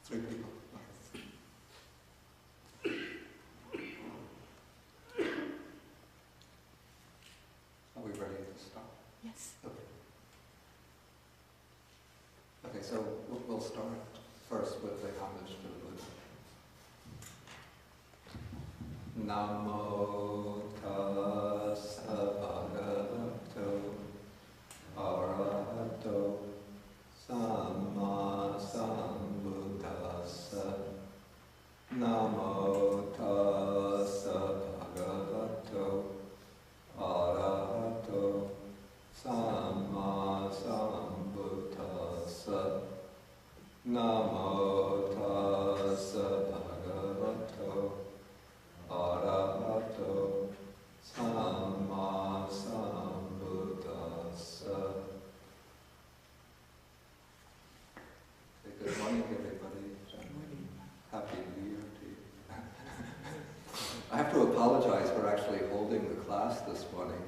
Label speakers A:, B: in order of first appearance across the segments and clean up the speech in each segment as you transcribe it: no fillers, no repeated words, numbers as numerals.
A: 3 people. Are we ready to start?
B: Yes.
A: Okay. Okay, so we'll start first with the homage to the Buddha. Namo tassa bhagavato arahato samma sambuddhassa. Namo tassa bhagavato arahato samma sambuddhassa. Namo tassa bhagavato arahato samma sambuddhassa. Good morning, everybody. Happy New Year to you. I have to apologize for actually holding the class this morning.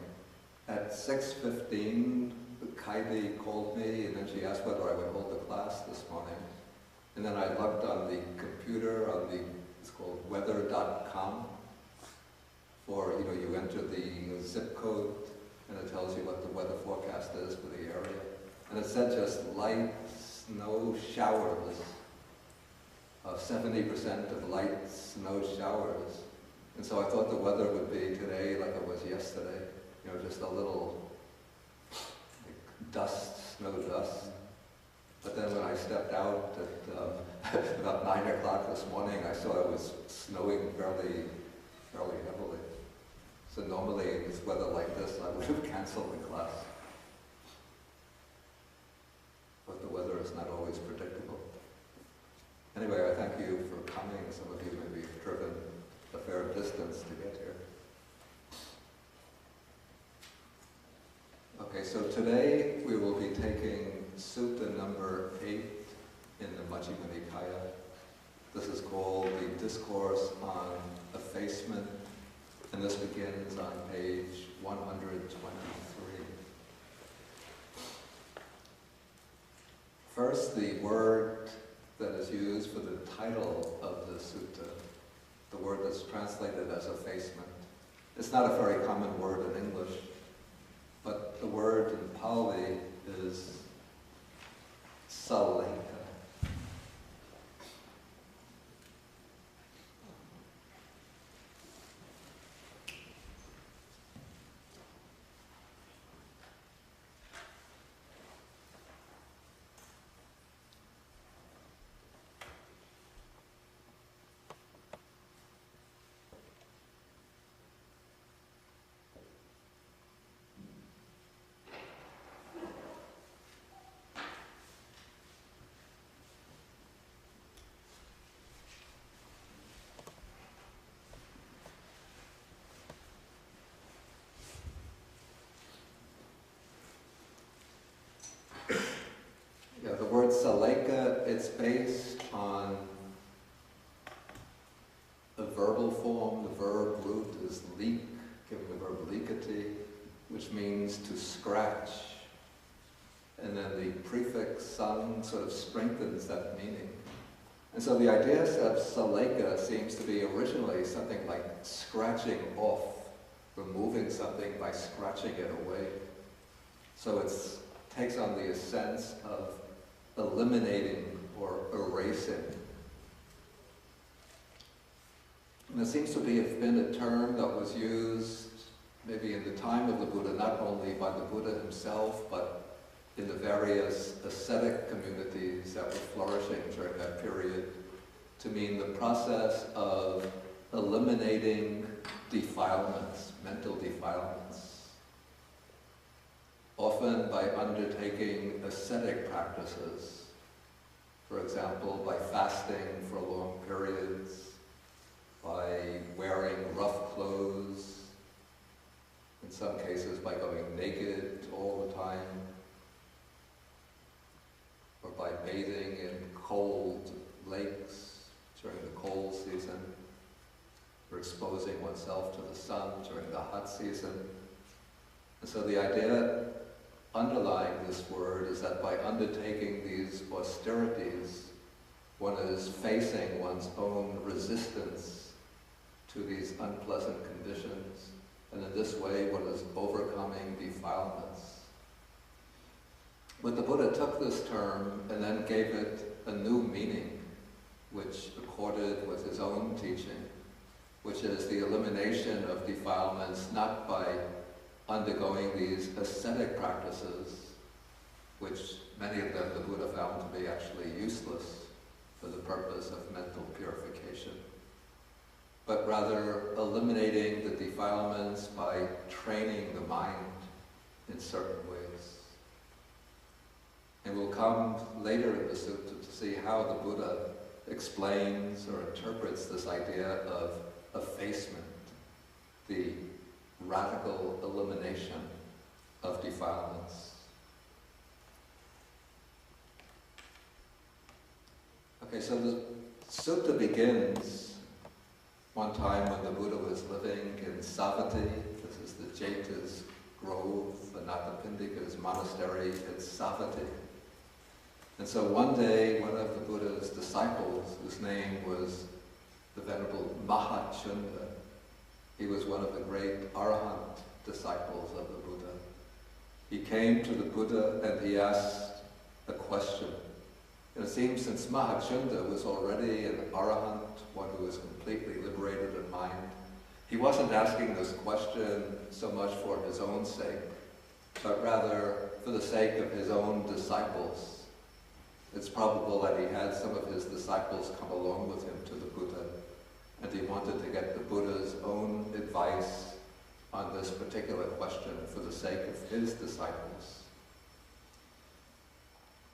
A: At 6:15, Kaidi called me and then she asked whether I would hold the class this morning. And then I looked on the computer on it's called weather.com for, you enter the zip code and it tells you what the weather forecast is for the area. And it said just light snow showers, 70% of light snow showers. And so I thought the weather would be today like it was yesterday, just a little dust, snow dust. But then when I stepped out at about 9 o'clock this morning, I saw it was snowing fairly heavily. So normally with weather like this, I would have canceled the class. But the weather is not always predictable. Anyway, I thank you for coming. Some of you maybe have driven a fair distance to get here. Okay, so today we will be taking Sutta number 8 in the Majjhima Nikaya. This is called the Discourse on Effacement, and this begins on page 123. First, the word that is used for the title of the sutta, the word that's translated as effacement. It's not a very common word in English, but the word in Pali is Sallekha. The word Sallekha, it's based on a verbal form. The verb root is leak, given the verb likati, which means to scratch. And then the prefix san sort of strengthens that meaning. And so the idea of Sallekha seems to be originally something like scratching off, removing something by scratching it away. So it takes on the sense of eliminating or erasing. And it seems to have been a term that was used maybe in the time of the Buddha, not only by the Buddha himself, but in the various ascetic communities that were flourishing during that period, to mean the process of eliminating defilements, mental defilements, often by undertaking ascetic practices. For example, by fasting for long periods, by wearing rough clothes, in some cases by going naked all the time, or by bathing in cold lakes during the cold season, or exposing oneself to the sun during the hot season. And so the idea underlying this word is that by undertaking these austerities, one is facing one's own resistance to these unpleasant conditions, and in this way one is overcoming defilements. But the Buddha took this term and then gave it a new meaning, which accorded with his own teaching, which is the elimination of defilements not by undergoing these ascetic practices, which many of them the Buddha found to be actually useless for the purpose of mental purification, but rather eliminating the defilements by training the mind in certain ways. And we'll come later in the sutta to see how the Buddha explains or interprets this idea of effacement, the radical elimination of defilements. Okay, so the sutta begins one time when the Buddha was living in Savatthi. This is the Jeta's grove, Anathapindika's monastery at Savatthi. And so one day, one of the Buddha's disciples, whose name was the Venerable Mahachunda, he was one of the great Arahant disciples of the Buddha. He came to the Buddha and he asked a question. And it seems since Mahachunda was already an Arahant, one who was completely liberated in mind, he wasn't asking this question so much for his own sake, but rather for the sake of his own disciples. It's probable that he had some of his disciples come along with him to the Buddha, and he wanted to get the Buddha's own advice on this particular question for the sake of his disciples.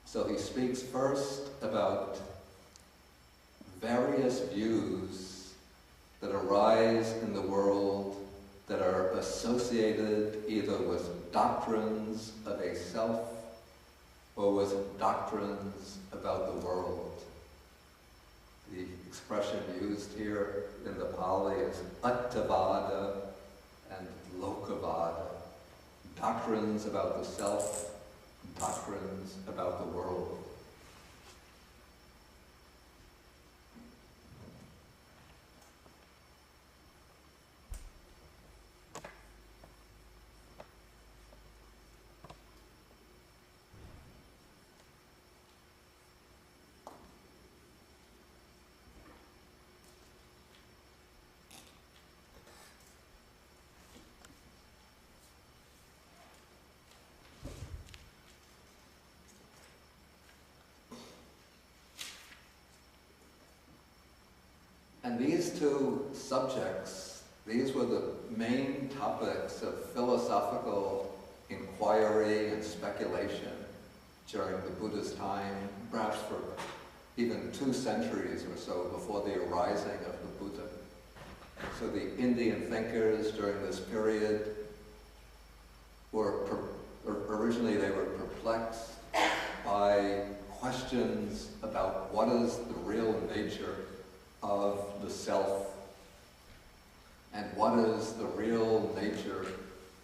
A: So he speaks first about various views that arise in the world that are associated either with doctrines of a self or with doctrines about the world. The expression used here in the Pali is attavada and lokavada, doctrines about the self, doctrines about the world. And these two subjects, these were the main topics of philosophical inquiry and speculation during the Buddha's time, perhaps for even 2 centuries or so before the arising of the Buddha. So the Indian thinkers during this period were, originally they were perplexed by questions about what is the real nature of the self, and what is the real nature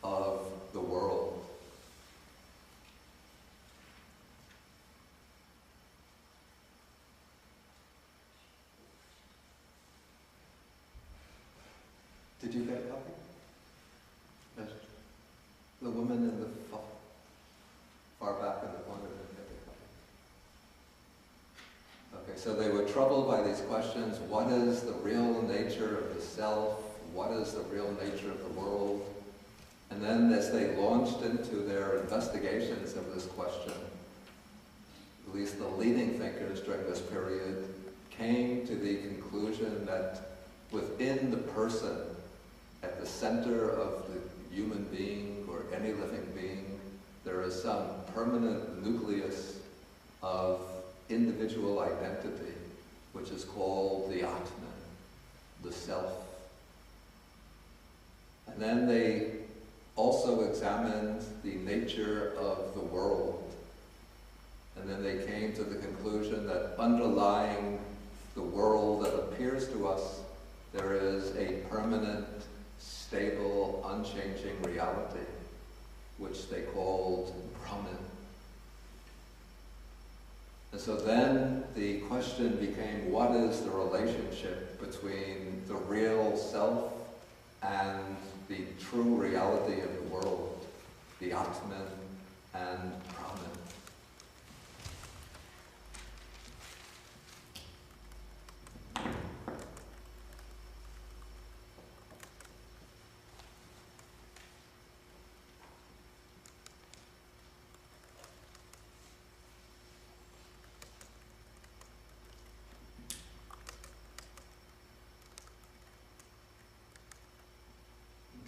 A: of the world. Did you get a copy? Yes. The woman in the far back in the corner didn't get a copy. Okay, so they were troubled by these questions. What is the real nature of the self? What is the real nature of the world? And then as they launched into their investigations of this question, at least the leading thinkers during this period came to the conclusion that within the person, at the center of the human being or any living being, there is some permanent nucleus of individual identity, which is called the Atman, the self. And then they also examined the nature of the world. And then they came to the conclusion that underlying the world that appears to us, there is a permanent, stable, unchanging reality, which they called Brahman. And so then the question became, what is the relationship between the real self and the true reality of the world, the Atman and Brahman?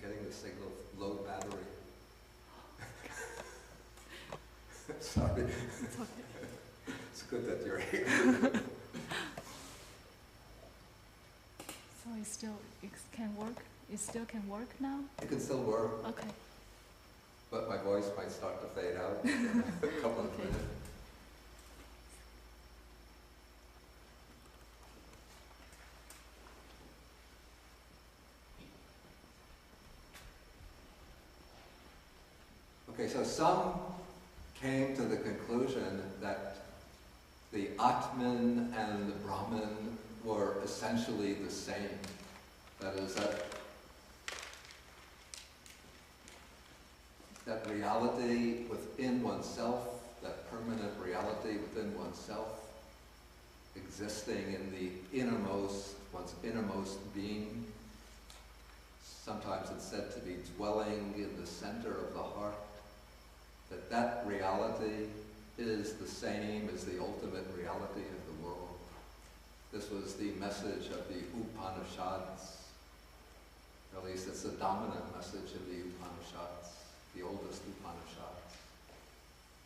A: Getting the signal of low battery. Sorry.
B: It's okay.
A: It's good that you're here.
B: So it can work? It still can work now?
A: It can still work,
B: Okay.
A: but my voice might start to fade out in a couple of
B: Okay.
A: minutes. Okay, so some came to the conclusion that the Atman and the Brahman were essentially the same. That is, that reality within oneself, that permanent reality within oneself, existing in the innermost, one's innermost being. Sometimes it's said to be dwelling in the center of the heart. That reality is the same as the ultimate reality of the world. This was the message of the Upanishads. At least it's the dominant message of the Upanishads, the oldest Upanishads.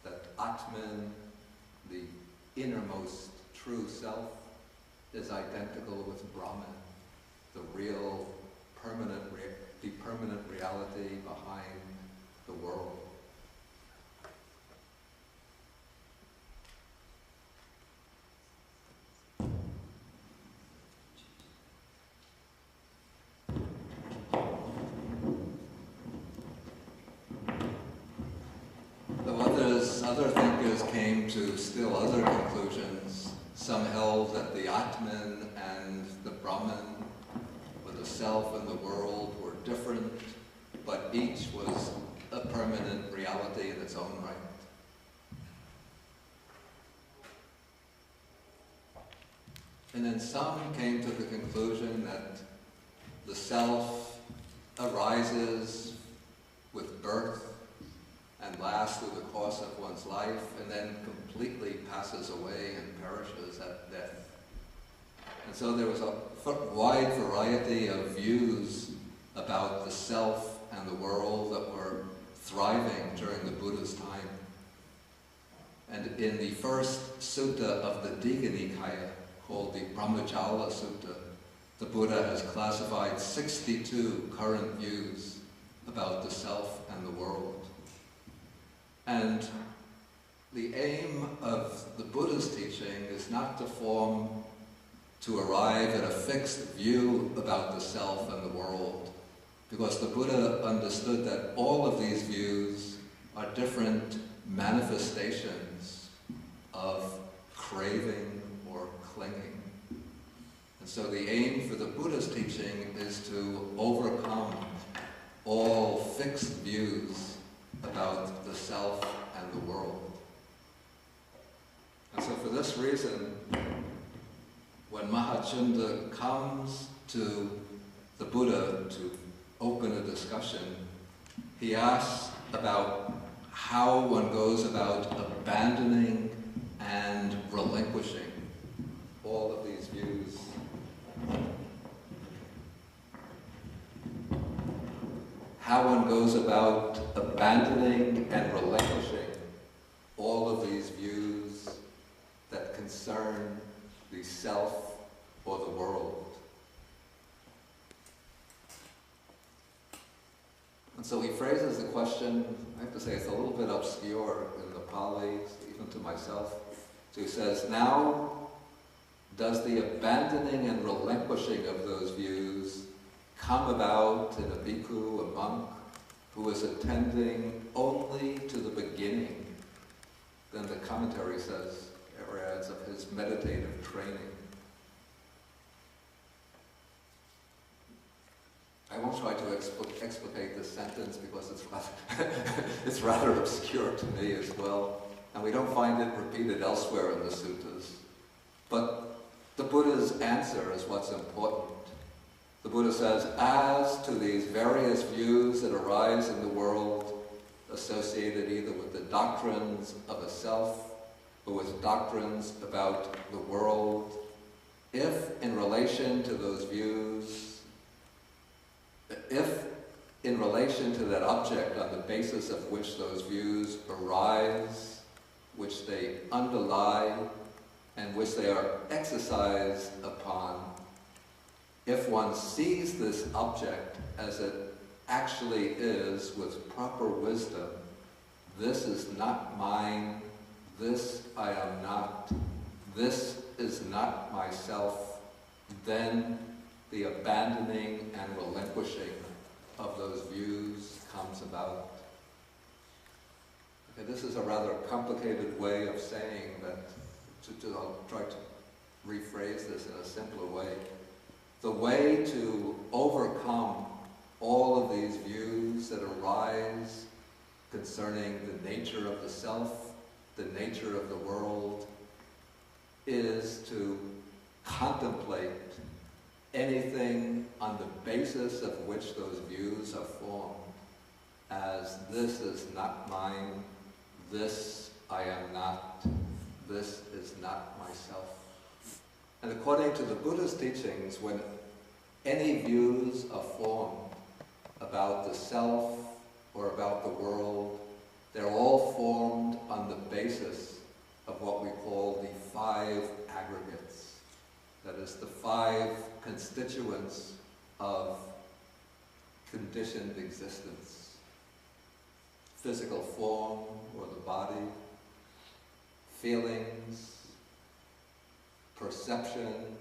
A: That Atman, the innermost true self, is identical with Brahman, the real permanent reality behind the world. Other thinkers came to still other conclusions. Some held that the Atman and the Brahman, or the self and the world, were different, but each was a permanent reality in its own right. And then some came to the conclusion that the self arises with birth and lasts through the course of one's life, and then completely passes away and perishes at death. And so there was a wide variety of views about the self and the world that were thriving during the Buddha's time. And in the first sutta of the Nikaya, called the Brahmajala Sutta, the Buddha has classified 62 current views about the self and the world. And the aim of the Buddha's teaching is not to arrive at a fixed view about the self and the world, because the Buddha understood that all of these views are different manifestations of craving or clinging. And so the aim for the Buddha's teaching is to overcome all fixed views about the self and the world. And so for this reason, when Mahachunda comes to the Buddha to open a discussion, he asks about how one goes about abandoning and relinquishing all of these views. How one goes about abandoning and relinquishing all of these views that concern the self or the world. And so he phrases the question, I have to say it's a little bit obscure in the Pali, even to myself. So he says, now does the abandoning and relinquishing of those views come about in a bhikkhu, a monk, who is attending only to the beginning? Then the commentary says, areas of his meditative training. I won't try to explicate this sentence because it's rather obscure to me as well, and we don't find it repeated elsewhere in the suttas. But the Buddha's answer is what's important. The Buddha says, as to these various views that arise in the world, associated either with the doctrines of a self or with doctrines about the world, if in relation to those views, if in relation to that object on the basis of which those views arise, which they underlie, and which they are exercised upon, if one sees this object as it actually is with proper wisdom, this is not mine, this I am not, this is not myself, then the abandoning and relinquishing of those views comes about. Okay, this is a rather complicated way of saying that, I'll try to rephrase this in a simpler way. The way to overcome all of these views that arise concerning the nature of the self, the nature of the world, is to contemplate anything on the basis of which those views are formed as this is not mine, this I am not, this is not myself. And according to the Buddha's teachings, when any views are formed about the self or about the world, they're all formed on the basis of what we call the 5 aggregates. That is, the 5 constituents of conditioned existence. Physical form, or the body, feelings, perceptions,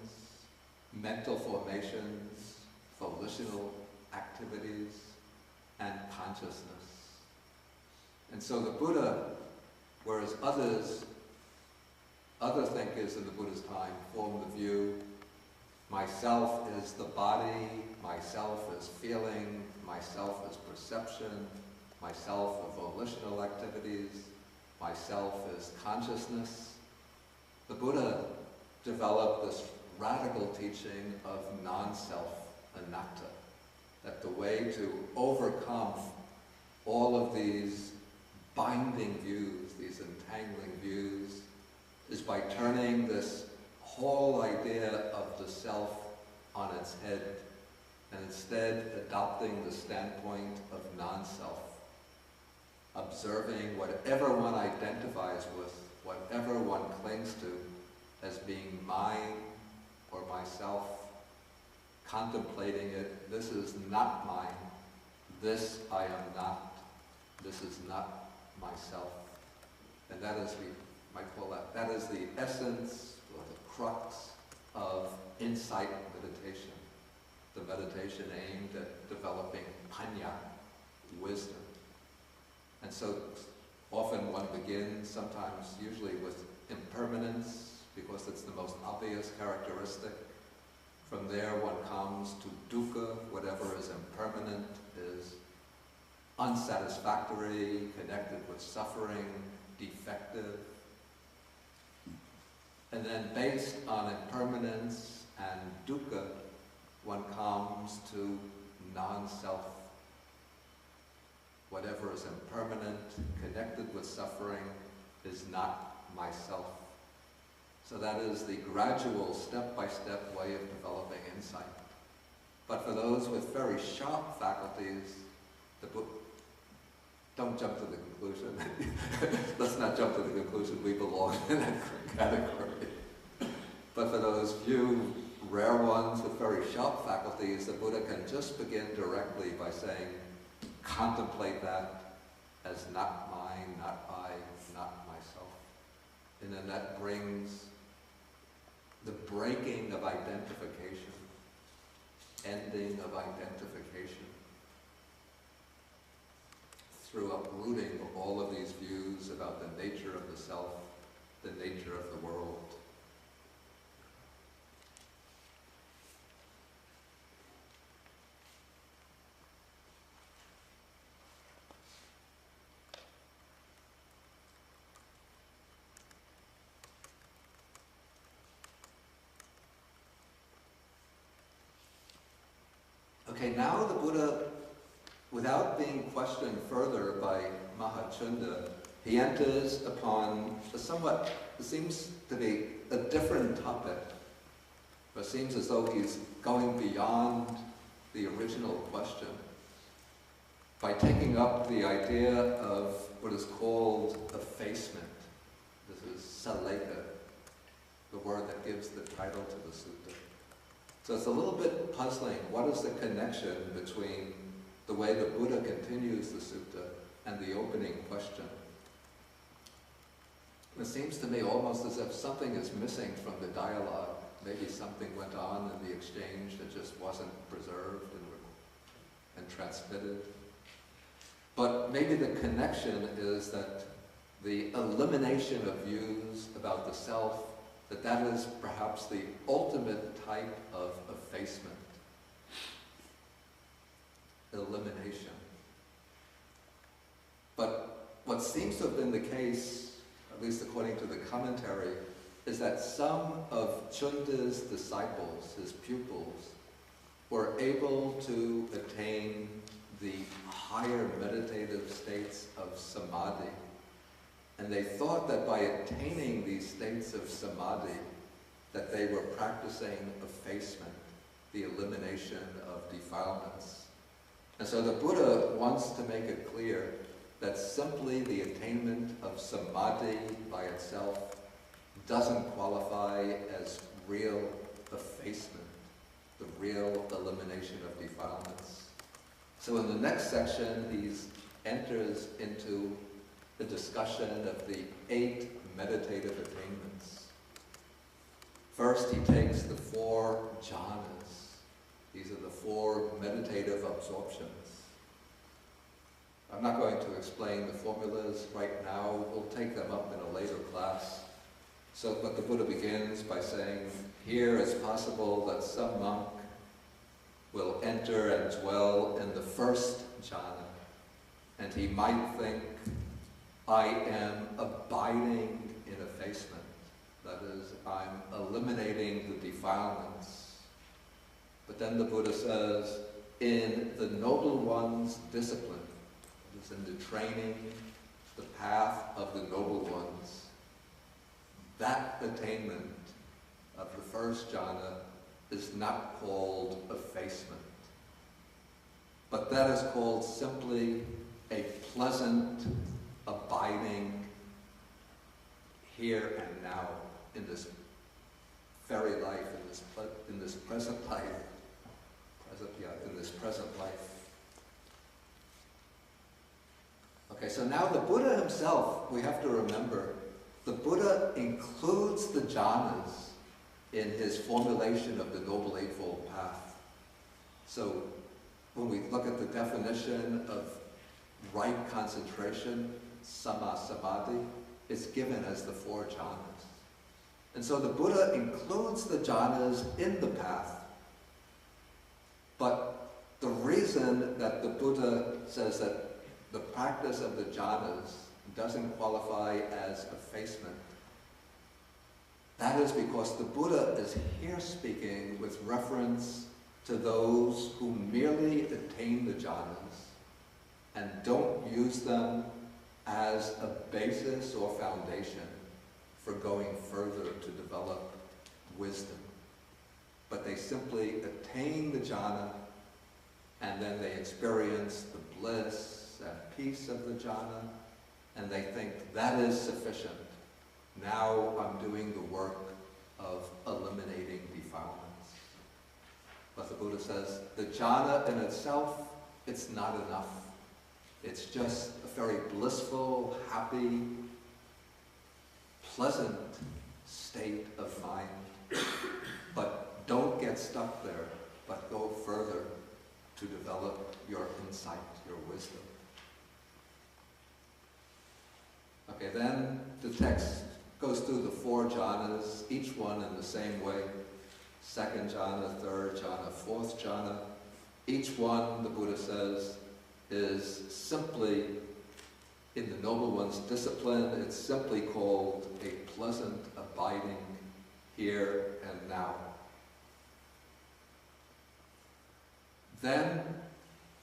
A: mental formations, volitional activities, and consciousness. And so the Buddha, whereas other thinkers in the Buddha's time formed the view, myself is the body, myself is feeling, myself is perception, myself are volitional activities, myself is consciousness. The Buddha developed this radical teaching of non-self, anatta, that the way to overcome all of these binding views, these entangling views, is by turning this whole idea of the self on its head and instead adopting the standpoint of non-self, observing whatever one identifies with, whatever one clings to as being mine or myself, contemplating it, this is not mine, this I am not, this is not myself. And that is, we might call that is the essence or the crux of insight meditation, the meditation aimed at developing panya, wisdom. And so often one begins, sometimes usually with impermanence, because it's the most obvious characteristic. From there one comes to dukkha, whatever is impermanent is unsatisfactory, connected with suffering, defective. And then based on impermanence and dukkha, one comes to non-self. Whatever is impermanent, connected with suffering, is not myself. So that is the gradual, step-by-step way of developing insight. But for those with very sharp faculties, the book, don't jump to the conclusion. Let's not jump to the conclusion we belong in that category. But for those few rare ones with very sharp faculties, the Buddha can just begin directly by saying, contemplate that as not mine, not I, not myself. And then that brings the breaking of identification, ending of identification, through uprooting all of these views about the nature of the self, the nature of the world. Okay, now the Buddha, without being questioned further by Mahachunda, he enters upon a somewhat, it seems to be a different topic. It seems as though he's going beyond the original question by taking up the idea of what is called effacement. This is Sallekha, the word that gives the title to the sutta. So it's a little bit puzzling. What is the connection between the way the Buddha continues the sutta and the opening question? It seems to me almost as if something is missing from the dialogue. Maybe something went on in the exchange that just wasn't preserved and transmitted. But maybe the connection is that the elimination of views about the self, that is perhaps the ultimate type of effacement. Elimination. But what seems to have been the case, at least according to the commentary, is that some of Chunda's disciples, his pupils, were able to attain the higher meditative states of samadhi. And they thought that by attaining these states of samadhi, that they were practicing effacement, the elimination of defilements. And so the Buddha wants to make it clear that simply the attainment of samadhi by itself doesn't qualify as real effacement, the real elimination of defilements. So in the next section, he enters into the discussion of the 8 meditative attainments. First, he takes the 4 jhanas. These are the 4 meditative absorptions. I'm not going to explain the formulas right now. We'll take them up in a later class. So, but the Buddha begins by saying, here it's possible that some monk will enter and dwell in the first jhana, and he might think, I am abiding in effacement. That is, I'm eliminating the defilements. But then the Buddha says, in the Noble One's discipline, that is in the training, the path of the Noble Ones, that attainment of the first jhana is not called effacement, but that is called simply a pleasant abiding here and now in this very life, in this present life, in this present life. Okay, so now the Buddha himself, we have to remember, the Buddha includes the jhanas in his formulation of the Noble Eightfold Path. So when we look at the definition of right concentration, sama samadhi, it's given as the 4 jhanas. And so the Buddha includes the jhanas in the path. But the reason that the Buddha says that the practice of the jhanas doesn't qualify as effacement, that is because the Buddha is here speaking with reference to those who merely attain the jhanas and don't use them as a basis or foundation for going further to develop wisdom. But they simply attain the jhana and then they experience the bliss and peace of the jhana, and they think that is sufficient. Now I'm doing the work of eliminating defilements. But the Buddha says the jhana in itself, it's not enough. It's just a very blissful, happy, pleasant state of mind. But don't get stuck there, but go further to develop your insight, your wisdom. Okay, then the text goes through the 4 jhanas, each one in the same way. 2nd jhana, 3rd jhana, 4th jhana. Each one, the Buddha says, is simply, in the Noble One's discipline, it's simply called a pleasant abiding here and now. Then,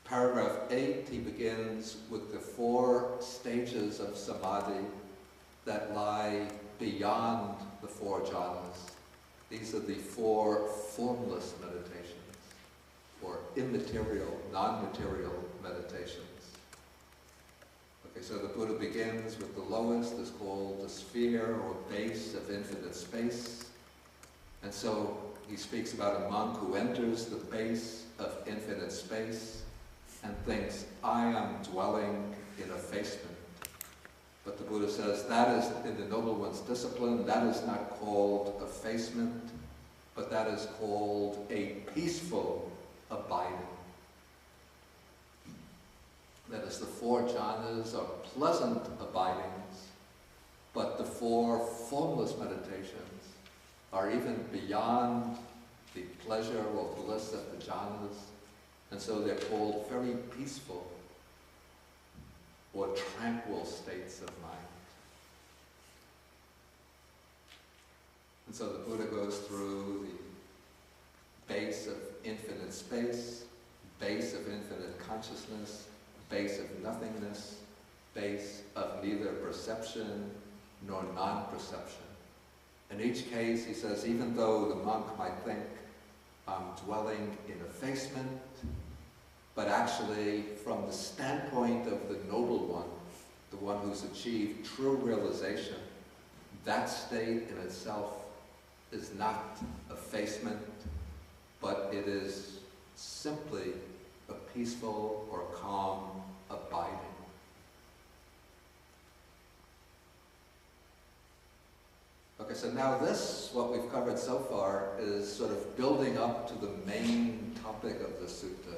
A: paragraph 8, he begins with the 4 stages of samadhi that lie beyond the 4 jhanas. These are the 4 formless meditations, or immaterial, non-material meditations. Okay, so the Buddha begins with the lowest, is called the sphere or base of infinite space. And so he speaks about a monk who enters the base of infinite space and thinks, I am dwelling in effacement. But the Buddha says that is, in the Noble One's discipline, that is not called effacement, but that is called a peaceful abiding. That is, the 4 jhanas are pleasant abidings, but the 4 formless meditations are even beyond the pleasure or bliss of the jhanas, and so they're called very peaceful or tranquil states of mind. And so the Buddha goes through the base of infinite space, base of infinite consciousness, base of nothingness, base of neither perception nor non-perception. In each case, he says, even though the monk might think, I'm dwelling in effacement, but actually, from the standpoint of the Noble One, the one who's achieved true realization, that state in itself is not effacement, but it is simply a peaceful or calm abiding. Okay, so now this, what we've covered so far, is sort of building up to the main topic of the sutta,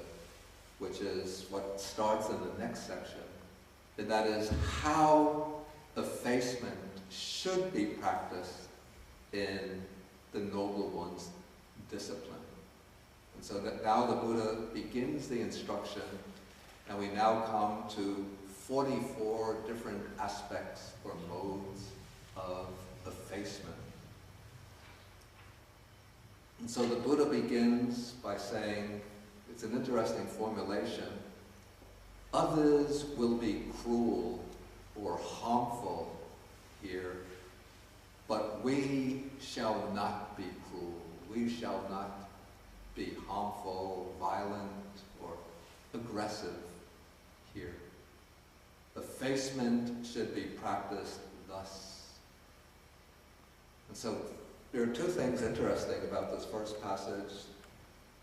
A: which is what starts in the next section, and that is how effacement should be practiced in the Noble One's discipline. And so that now the Buddha begins the instruction, and we now come to 44 different aspects or modes of effacement. And so the Buddha begins by saying, it's an interesting formulation, others will be cruel or harmful here, but we shall not be cruel. We shall not be harmful, violent, or aggressive here. Effacement should be practiced thus. And so there are 2 things interesting about this first passage.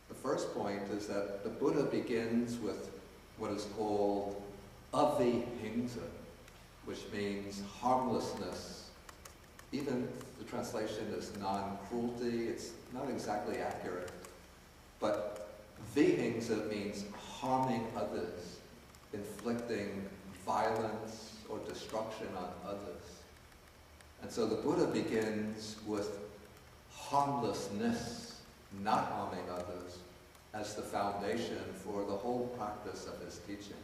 A: The first point is that the Buddha begins with what is called avihingsa, which means harmlessness. Even the translation is non-cruelty. It's not exactly accurate. But vihingsa means harming others, inflicting violence or destruction on others. And so the Buddha begins with harmlessness, not harming others, as the foundation for the whole practice of his teaching.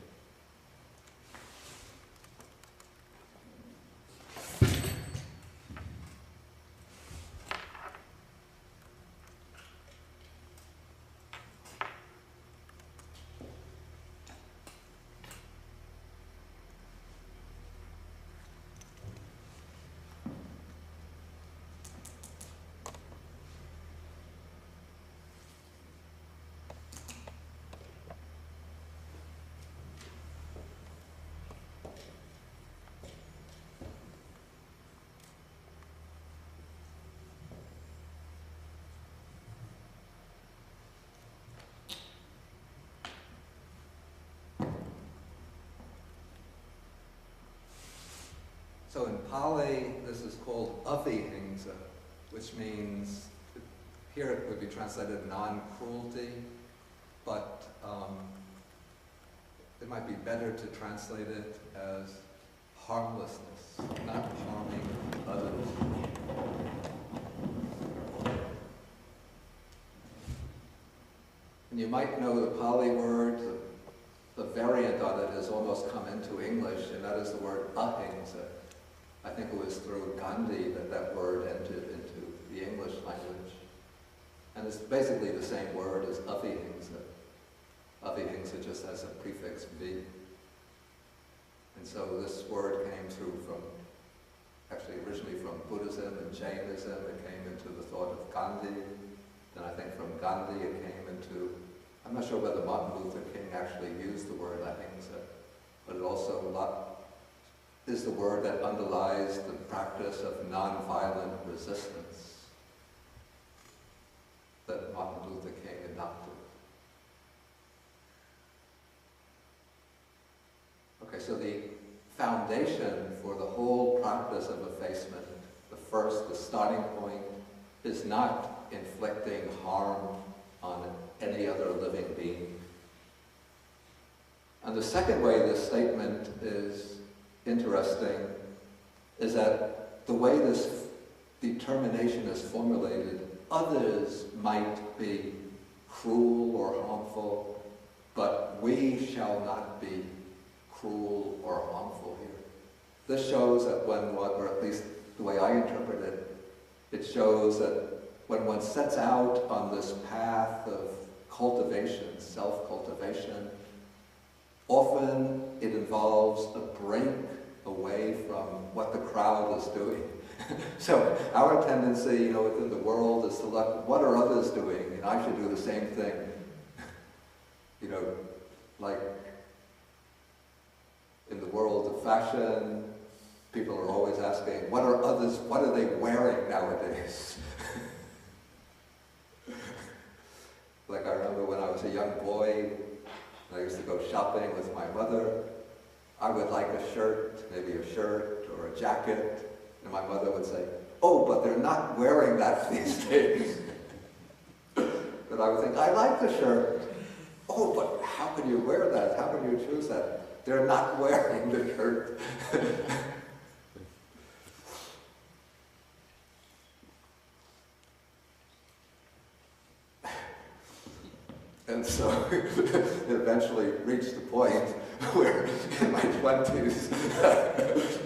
A: So in Pali, this is called avihingsa, which means, here it would be translated non-cruelty, but it might be better to translate it as harmlessness, not harming others. you might know the Pali word, the variant on it has almost come into English, and that is the word ahimsa. I think it was through Gandhi that that word entered into the English language. And it's basically the same word as avihimsa. Avihimsa just has a prefix V. And so this word came through from, actually originally from Buddhism and Jainism. It came into the thought of Gandhi. Then I think from Gandhi it came into, I'm not sure whether Martin Luther King actually used the word ahimsa, but it also is the word that underlies the practice of nonviolent resistance that Martin Luther King adopted. Okay, so the foundation for the whole practice of effacement, the starting point, is not inflicting harm on any other living being. And the second way this statement is interesting is that the way this determination is formulated, others might be cruel or harmful, but we shall not be cruel or harmful here. This shows that or at least the way I interpret it, it shows that when one sets out on this path of cultivation, self-cultivation, often it involves a break away from what the crowd is doing. So our tendency, within the world is to look, what are others doing? And I should do the same thing. Like in the world of fashion, people are always asking, what are they wearing nowadays? Like I remember when I was a young boy, I used to go shopping with my mother. I would like a shirt, maybe a shirt or a jacket, and my mother would say, oh, but they're not wearing that these days. But I would think, I like the shirt. Oh, but how can you wear that? How can you choose that? They're not wearing the shirt. And so it eventually reached the point where in my 20s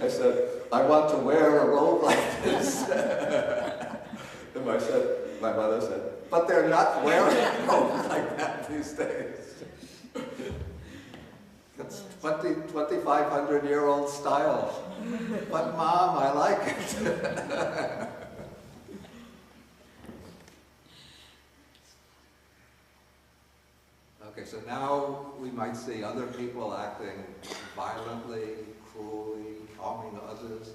A: I said, I want to wear a robe like this. And my mother said, but they're not wearing robes like that these days. It's 2,500-year-old style. But Mom, I like it. Okay, so now we might see other people acting violently, cruelly, harming others,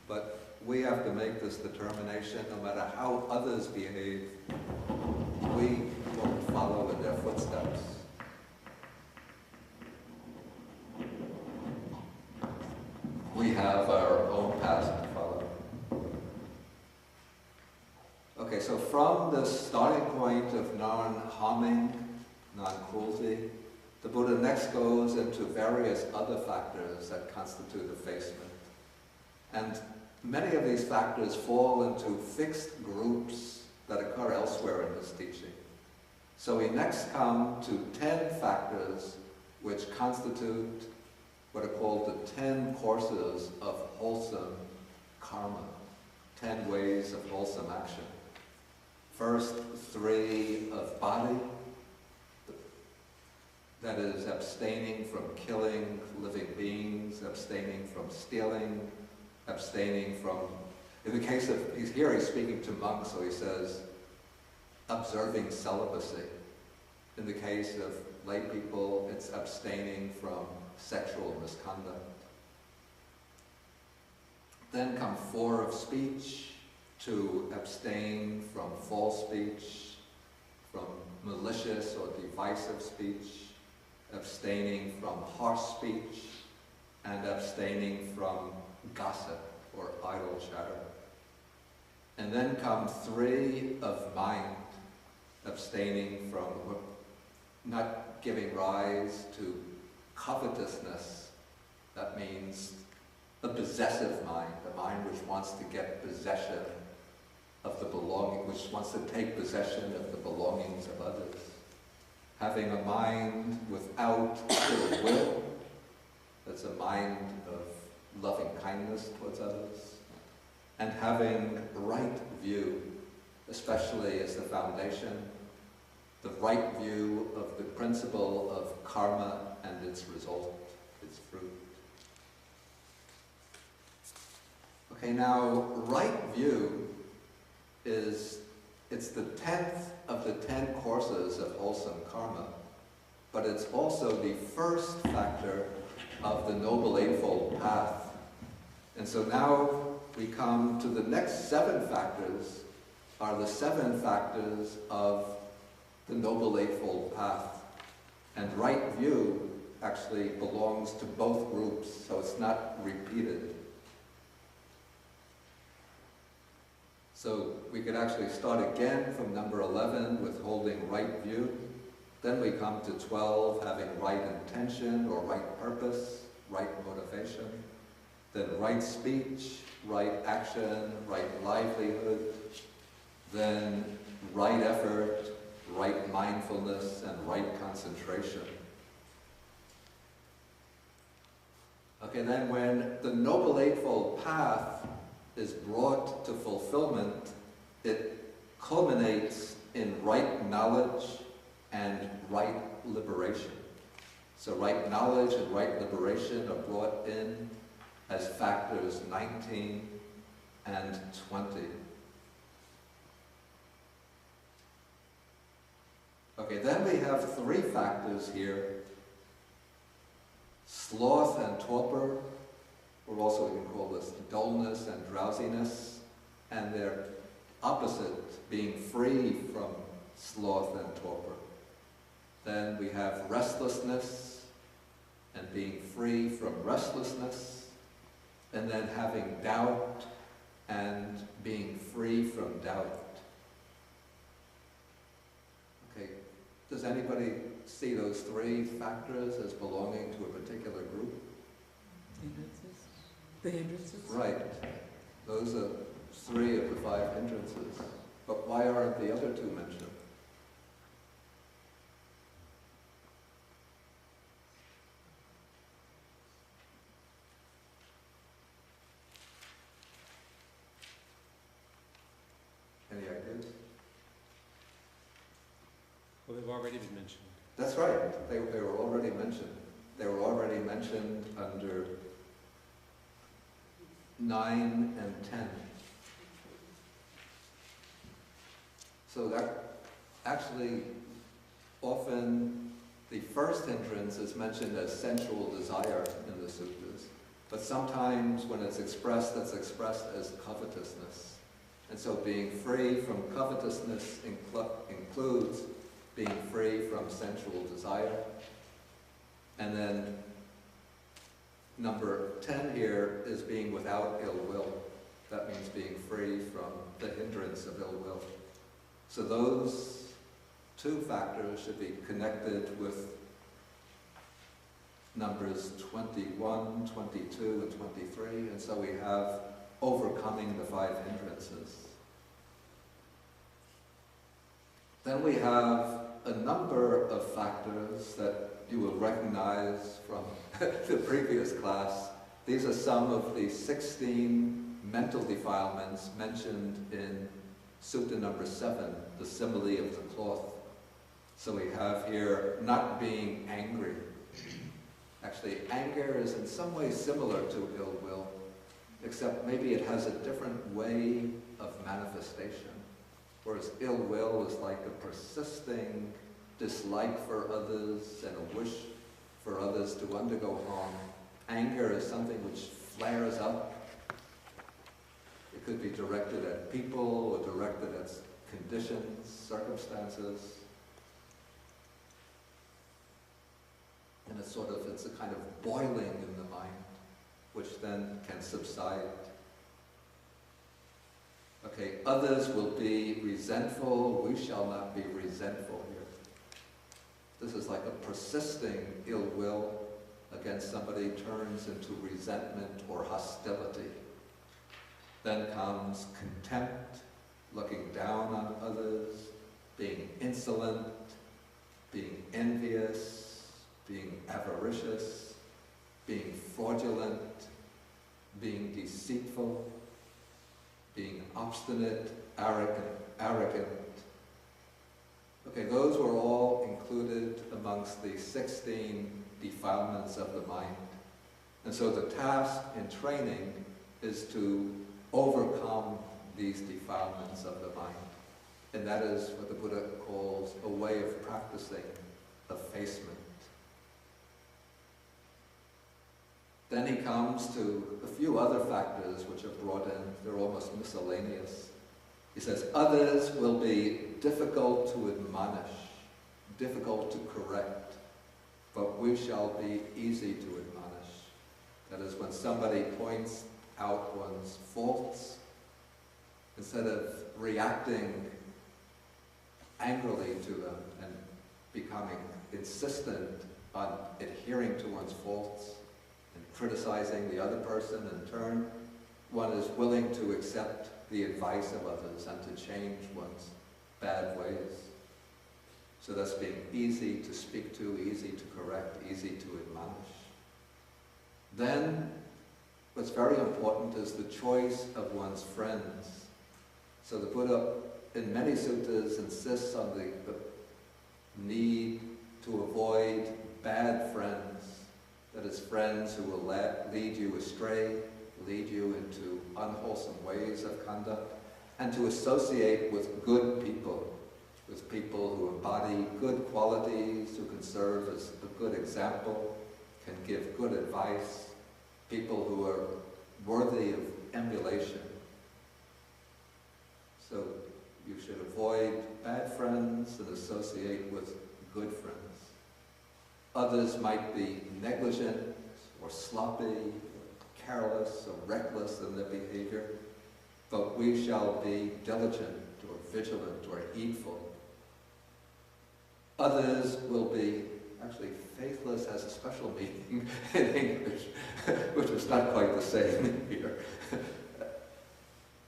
A: but we have to make this determination, no matter how others behave, we won't follow in their footsteps. We have our own path to follow. Okay, so from the starting point of non-harming, non-cruelty, the Buddha next goes into various other factors that constitute effacement. And many of these factors fall into fixed groups that occur elsewhere in his teaching. So we next come to 10 factors which constitute what are called the 10 courses of wholesome karma, 10 ways of wholesome action. First, 3 of body, that is abstaining from killing living beings, abstaining from stealing, abstaining from, in the case of, he's speaking to monks, so he says, observing celibacy. In the case of lay people, it's abstaining from sexual misconduct. Then come 4 of speech, to abstain from false speech, from malicious or divisive speech, abstaining from harsh speech, and abstaining from gossip or idle chatter. And then come 3 of mind, abstaining from not giving rise to covetousness. That means a possessive mind, a mind which wants to get possession of the belonging, which wants to take possession of the belongings of others. having a mind without ill will, that's a mind of loving kindness towards others, and having right view, especially as the foundation, the right view of the principle of karma and its result, its fruit. Okay, now, right view it's the 10th of the 10 courses of wholesome karma, but it's also the first factor of the Noble Eightfold Path. And so now we come to the next 7 factors, are the 7 factors of the Noble Eightfold Path. And right view actually belongs to both groups, so it's not repeated. So we could actually start again from number 11 with holding right view. Then we come to 12, having right intention or right purpose, right motivation. Then right speech, right action, right livelihood. Then right effort, right mindfulness, and right concentration. Okay, then when the Noble Eightfold Path is brought to fulfillment, it culminates in right knowledge and right liberation. So right knowledge and right liberation are brought in as factors 19 and 20. Okay, then we have 3 factors here. Sloth and torpor, or also we can call this dullness and drowsiness, and their opposite being free from sloth and torpor. Then we have restlessness and being free from restlessness, and then having doubt and being free from doubt. Okay, does anybody see those 3 factors as belonging to a particular group?
C: Hindrances? The hindrances?
A: Right. Those are 3 of the 5 hindrances. But why aren't the other 2 mentioned? Any ideas?
D: Well, they've already been mentioned.
A: That's right. They were already mentioned. They were already mentioned under 9 and 10. So that actually often the first hindrance is mentioned as sensual desire in the suttas, but sometimes when it's expressed, that's expressed as covetousness. And so being free from covetousness includes being free from sensual desire. And then number 10 here is being without ill will. That means being free from the hindrance of ill will. So those 2 factors should be connected with numbers 21, 22, and 23. And so we have overcoming the 5 hindrances. Then we have a number of factors that you will recognize from the previous class. These are some of the 16 mental defilements mentioned in Sutta number 7, the simile of the cloth. So we have here not being angry. Actually, anger is in some way similar to ill will, except maybe it has a different way of manifestation. Whereas ill will is like a persisting dislike for others and a wish for others to undergo harm. Anger is something which flares up. It could be directed at people or directed at conditions, circumstances. And it's a kind of boiling in the mind, which then can subside. Okay, others will be resentful, we shall not be resentful here. This is like a persisting ill will against somebody turns into resentment or hostility. Then comes contempt, looking down on others, being insolent, being envious, being avaricious, being fraudulent, being deceitful, being obstinate, arrogant. Okay, those were all included amongst the 16 defilements of the mind. And so the task in training is to overcome these defilements of the mind. And that is what the Buddha calls a way of practicing effacement. Then he comes to a few other factors which are brought in. They're almost miscellaneous. He says, others will be difficult to admonish, difficult to correct, but we shall be easy to admonish. That is, when somebody points out one's faults, instead of reacting angrily to them and becoming insistent on adhering to one's faults and criticizing the other person in turn, one is willing to accept the advice of others and to change one's bad ways. So that's being easy to speak to, easy to correct, easy to admonish. Then, what's very important is the choice of one's friends. So the Buddha, in many suttas, insists on the need to avoid bad friends. That is, friends who will lead you astray, lead you into unwholesome ways of conduct, and to associate with good people, with people who embody good qualities, who can serve as a good example, can give good advice, people who are worthy of emulation. So you should avoid bad friends and associate with good friends. Others might be negligent or sloppy, careless or reckless in their behavior, but we shall be diligent or vigilant or heedful. Others will be, actually faithless has a special meaning in English, which is not quite the same here.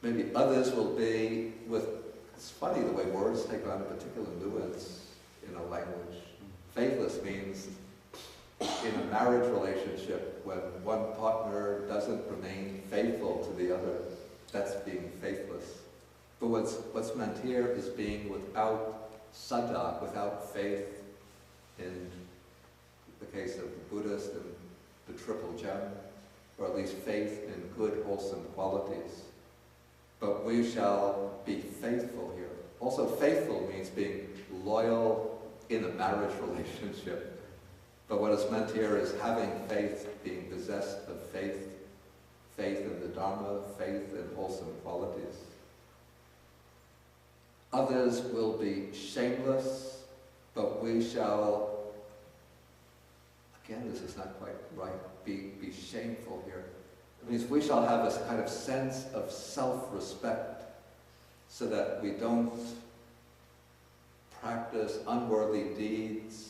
A: Maybe others will be with, it's funny the way words take on a particular nuance in a language. Faithless means in a marriage relationship, when one partner doesn't remain faithful to the other, that's being faithless. But what's meant here is being without saddha, without faith, in the case of the Buddhist and the Triple Gem, or at least faith in good, wholesome qualities. But we shall be faithful here. Also, faithful means being loyal in a marriage relationship. But what is meant here is having faith, being possessed of faith, faith in the Dharma, faith in wholesome qualities. Others will be shameless, but we shall, again, this is not quite right, be shameful here. It means we shall have a kind of sense of self-respect so that we don't practice unworthy deeds,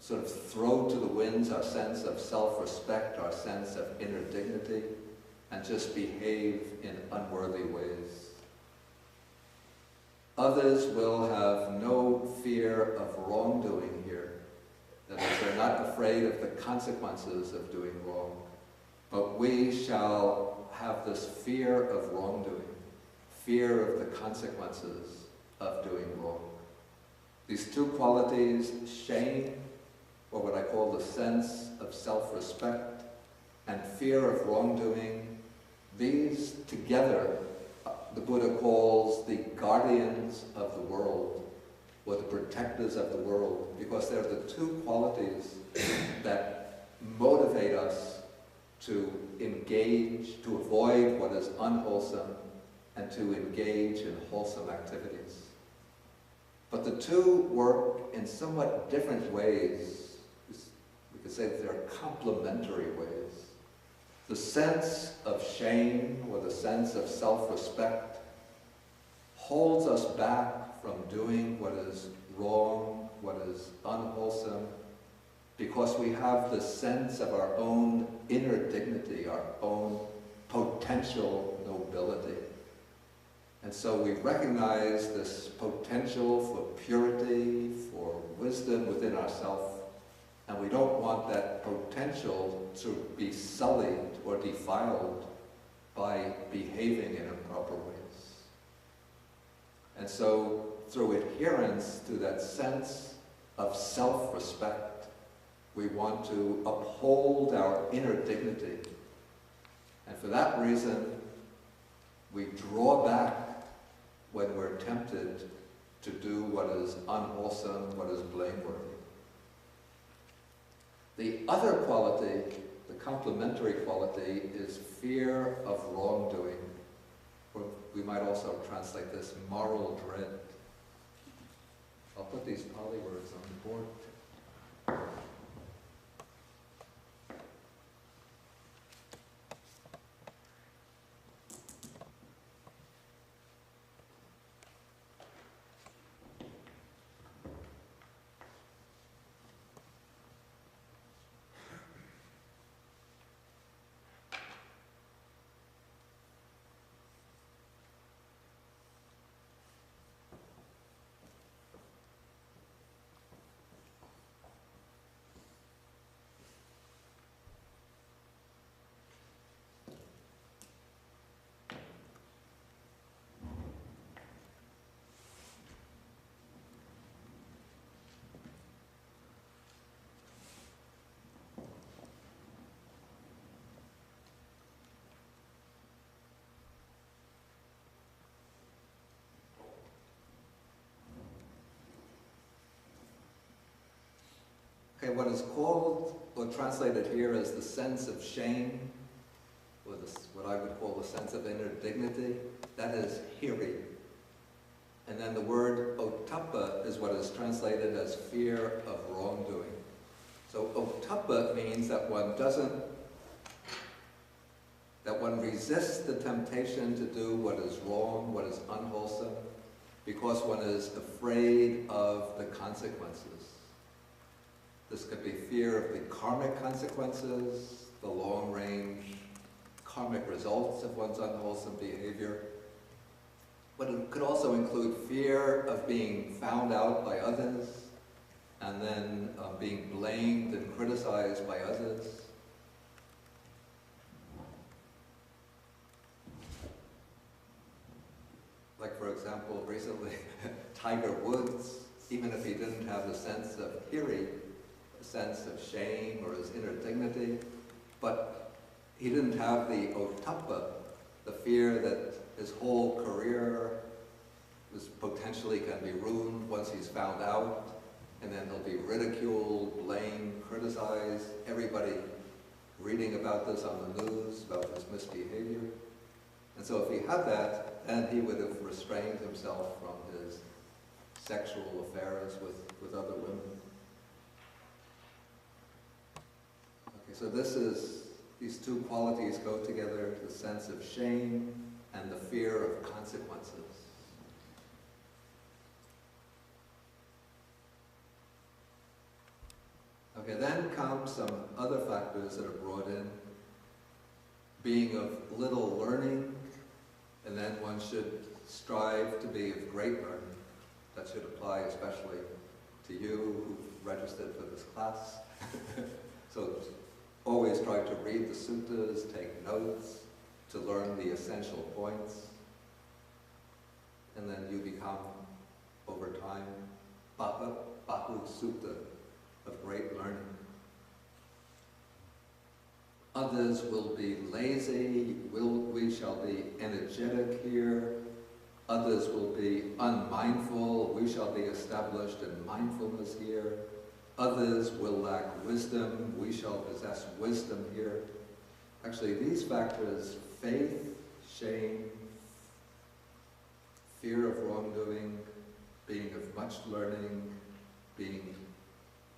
A: sort of throw to the winds our sense of self-respect, our sense of inner dignity, and just behave in unworthy ways. Others will have no fear of wrongdoing here. That is, they're not afraid of the consequences of doing wrong. But we shall have this fear of wrongdoing, fear of the consequences of doing wrong. These two qualities, shame, or what I call the sense of self-respect, and fear of wrongdoing, these together the Buddha calls the guardians of the world, or the protectors of the world, because they're the two qualities that motivate us to engage, to avoid what is unwholesome, and to engage in wholesome activities. But the two work in somewhat different ways. We could say that they're complementary ways. The sense of shame, or the sense of self-respect, holds us back from doing what is wrong, what is unwholesome, because we have the sense of our own inner dignity, our own potential nobility. And so we recognize this potential for purity, for wisdom within ourselves, and we don't want that potential to be sullied or defiled by behaving in improper ways. And so, through adherence to that sense of self-respect, we want to uphold our inner dignity. And for that reason, we draw back when we're tempted to do what is unwholesome, what is blameworthy. The other quality, the complementary quality, is fear of wrongdoing. Or we might also translate this moral dread. I'll put these Pali words on the board. Okay, what is called, or translated here as the sense of shame, or what I would call the sense of inner dignity, that is hiri. And then the word ottappa is what is translated as fear of wrongdoing. So ottappa means that one resists the temptation to do what is wrong, what is unwholesome, because one is afraid of the consequences. This could be fear of the karmic consequences, the long-range karmic results of one's unwholesome behavior. But it could also include fear of being found out by others, and then being blamed and criticized by others. Like, for example, recently, Tiger Woods, even if he didn't have the sense of hiri, sense of shame or his inner dignity, but he didn't have the ottappa, the fear that his whole career potentially can be ruined once he's found out, and then he'll be ridiculed, blamed, criticized, everybody reading about this on the news, about his misbehavior. And so if he had that, then he would have restrained himself from his sexual affairs with other women. So these two qualities go together, the sense of shame and the fear of consequences. Okay, then come some other factors that are brought in. Being of little learning, and then one should strive to be of great learning. That should apply especially to you who've registered for this class. So always try to read the suttas, take notes, to learn the essential points. And then you become, over time, Bhikkhu Sutta, of great learning. Others will be lazy, we shall be energetic here. Others will be unmindful, we shall be established in mindfulness here. Others will lack wisdom, we shall possess wisdom here. Actually, these factors, faith, shame, fear of wrongdoing, being of much learning, being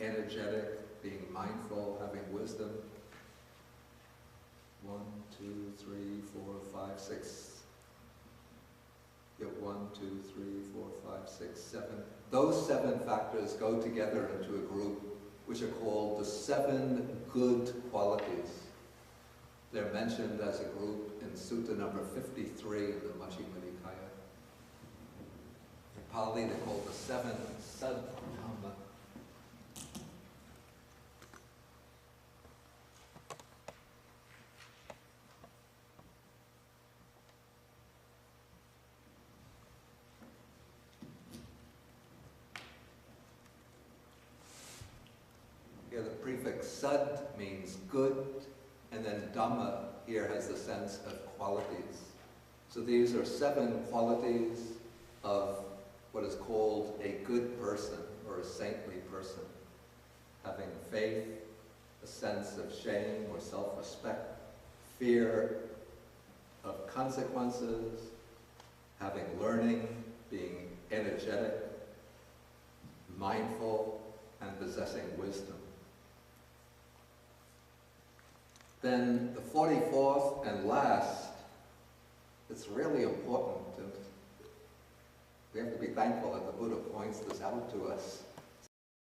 A: energetic, being mindful, having wisdom. 1, 2, 3, 4, 5, 6. You have 1, 2, 3, 4, 5, 6, 7. Those 7 factors go together into a group which are called the 7 good qualities. They're mentioned as a group in Sutta number 53 in the Majjhima Nikaya. Pali they're called the 7 Saddhamma. Here the prefix sad means good, and then Dhamma here has the sense of qualities. So these are 7 qualities of what is called a good person or a saintly person. Having faith, a sense of shame or self-respect, fear of consequences, having learning, being energetic, mindful, and possessing wisdom. Then the 44th and last, it's really important, and we have to be thankful that the Buddha points this out to us.